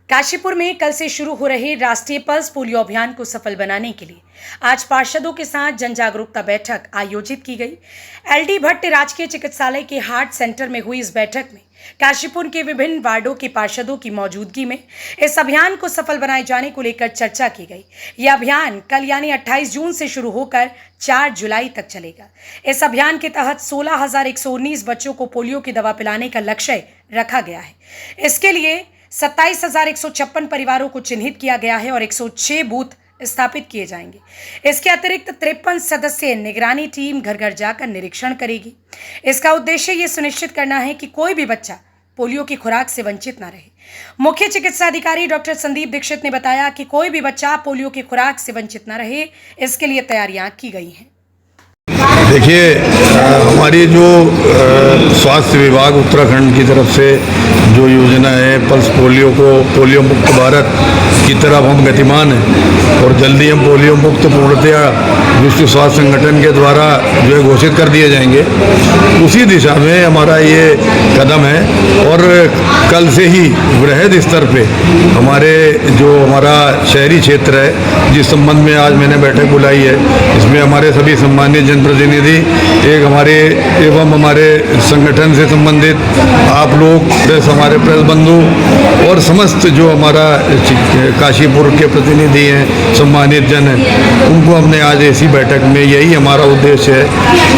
काशीपुर में कल से शुरू हो रहे राष्ट्रीय पल्स पोलियो अभियान को सफल बनाने के लिए आज पार्षदों के साथ जन जागरूकता बैठक आयोजित की गई। एलडी भट्ट राजकीय चिकित्सालय के हार्ट सेंटर में हुई इस बैठक में काशीपुर के विभिन्न वार्डों के पार्षदों की मौजूदगी में इस अभियान को सफल बनाए जाने को लेकर चर्चा की गई। यह अभियान कल यानी 28 जून से शुरू होकर 4 जुलाई तक चलेगा। इस अभियान के तहत 16,119 बच्चों को पोलियो की दवा पिलाने का लक्ष्य रखा गया है। इसके लिए 27,156 परिवारों को चिन्हित किया गया है और 106 बूथ स्थापित किए जाएंगे। इसके अतिरिक्त 53 सदस्यीय निगरानी टीम घर घर जाकर निरीक्षण करेगी। इसका उद्देश्य ये सुनिश्चित करना है कि कोई भी बच्चा पोलियो की खुराक से वंचित न रहे। मुख्य चिकित्सा अधिकारी डॉक्टर संदीप दीक्षित ने बताया कि कोई भी बच्चा पोलियो की खुराक से वंचित न रहे, इसके लिए तैयारियां की गई हैं। देखिए, हमारी जो स्वास्थ्य विभाग उत्तराखंड की तरफ से जो योजना है पल्स पोलियो को पोलियो मुक्त भारत की तरफ हम गतिमान हैं और जल्दी हम पोलियो मुक्त पूर्णतया विश्व स्वास्थ्य संगठन के द्वारा जो है घोषित कर दिए जाएंगे। उसी दिशा में हमारा ये कदम है और कल से ही वृहद स्तर पे हमारा शहरी क्षेत्र है जिस संबंध में आज मैंने बैठक बुलाई है, इसमें हमारे सभी सम्मानित जनप्रतिनिधि एक हमारे संगठन से संबंधित आप लोग हमारे प्रेस बंधु और समस्त जो हमारा काशीपुर के प्रतिनिधि हैं, सम्मानित जन हैं, उनको हमने आज ऐसी बैठक में यही हमारा उद्देश्य है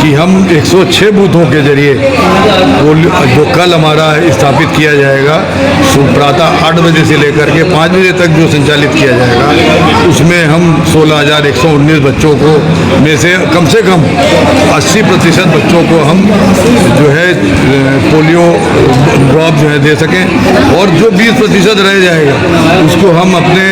कि हम 106 बूथों के जरिए जो कल हमारा स्थापित किया जाएगा प्रातः 8 बजे से लेकर के 5 बजे तक जो संचालित किया जाएगा, उसमें हम 16,119 बच्चों को में से कम 80% बच्चों को हम जो है पोलियो ड्रॉप जो है दे सकें और जो 20% रह जाएगा उसको हम अपने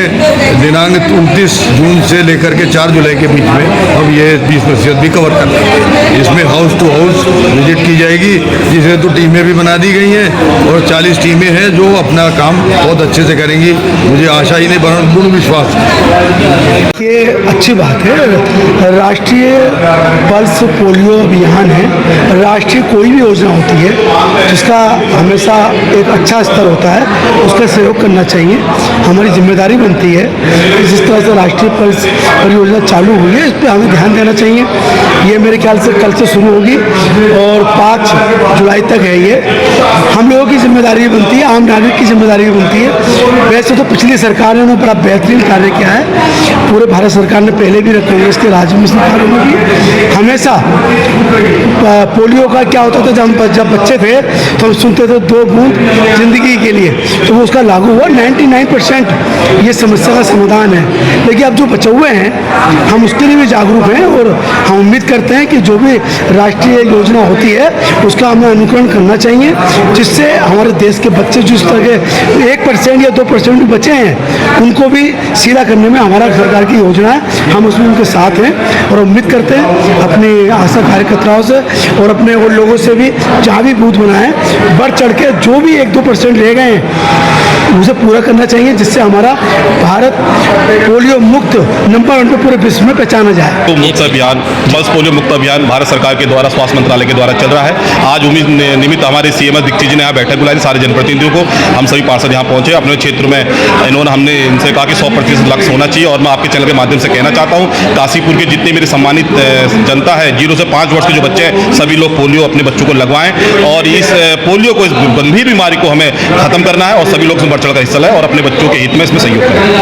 दिनांक 29 जून से लेकर के 4 जुलाई के बीच में हम ये 20% भी कवर कर लेंगे। इसमें हाउस टू हाउस विजिट की जाएगी, जिससे तो टीमें भी बना दी गई हैं और 40 टीमें हैं जो अपना काम बहुत अच्छे से करेंगी। मुझे आशा ही नहीं बल्कि पूर्ण विश्वास है। ये अच्छी बात है। राष्ट्रीय पल्स पोलियो अभियान है। राष्ट्रीय कोई भी योजना होती है जिसका हमेशा एक अच्छा स्तर होता है, उसका सहयोग करना चाहिए। हमारी जिम्मेदारी बनती है कि जिस तरह से राष्ट्रीय पल्स परियोजना चालू हुई है, इस पर हमें ध्यान देना चाहिए। ये मेरे ख्याल से कल से शुरू होगी और 5 जुलाई तक है। ये हम लोगों की जिम्मेदारी बनती है, आम नागरिक की जिम्मेदारी बनती है। वैसे तो पिछली सरकार ने बड़ा बेहतरीन कार्य किया है। पूरे भारत सरकार ने पहले भी कांग्रेस के राज्य में सरकारों में भी हमेशा पोलियो का क्या होता था, जब बच्चे थे तो हम सुनते थे 2 बूंद जिंदगी के लिए, तो वो उसका लागू हुआ। 99% ये समस्या का समाधान है। लेकिन अब जो बचे हुए हैं हम उसके लिए भी जागरूक हैं और हम उम्मीद करते हैं कि जो भी राष्ट्रीय योजना होती है उसका हमें अनुकरण करना चाहिए, जिससे हमारे देश के बच्चे जिस तरह के 1% या 2% भी बचे हैं उनको भी सीधा करने में हमारा सरकार की योजना है। हम उसमें उनके साथ हैं और उम्मीद करते हैं अपनी आशा कार्यकर्ताओं से और अपने और लोगों से भी जहाँ भी बूथ बनाए बढ़ चढ़ के जो भी 1-2% रह गए हैं उसे पूरा करना चाहिए, जिससे हमारा भारत पोलियो मुक्त नंबर 1 पे पूरे विश्व में पहचाना जाए। तो मुक्त अभियान पल्स पोलियो मुक्त अभियान भारत सरकार के द्वारा स्वास्थ्य मंत्रालय के द्वारा चल रहा है। आज उम्मीद निमित्त हमारे सीएम दीक्षित जी ने यहाँ बैठक बुलाई, सारे जनप्रतिनिधियों को। हम सभी पार्षद यहाँ पहुंचे अपने क्षेत्र में। हमने इनसे कहा कि 100% लक्ष्य होना चाहिए और मैं आपके चैनल के माध्यम से कहना चाहता हूँ, काशीपुर के जितने मेरे सम्मानित जनता है 0 से 5 वर्ष के जो बच्चे हैं सभी लोग पोलियो अपने बच्चों को लगवाएं और इस पोलियो को, इस गंभीर बीमारी को हमें खत्म करना है और सभी लोग बढ़ चढ़ कर हिस्सा लें और अपने बच्चों के हित में इसमें सहयोग करें।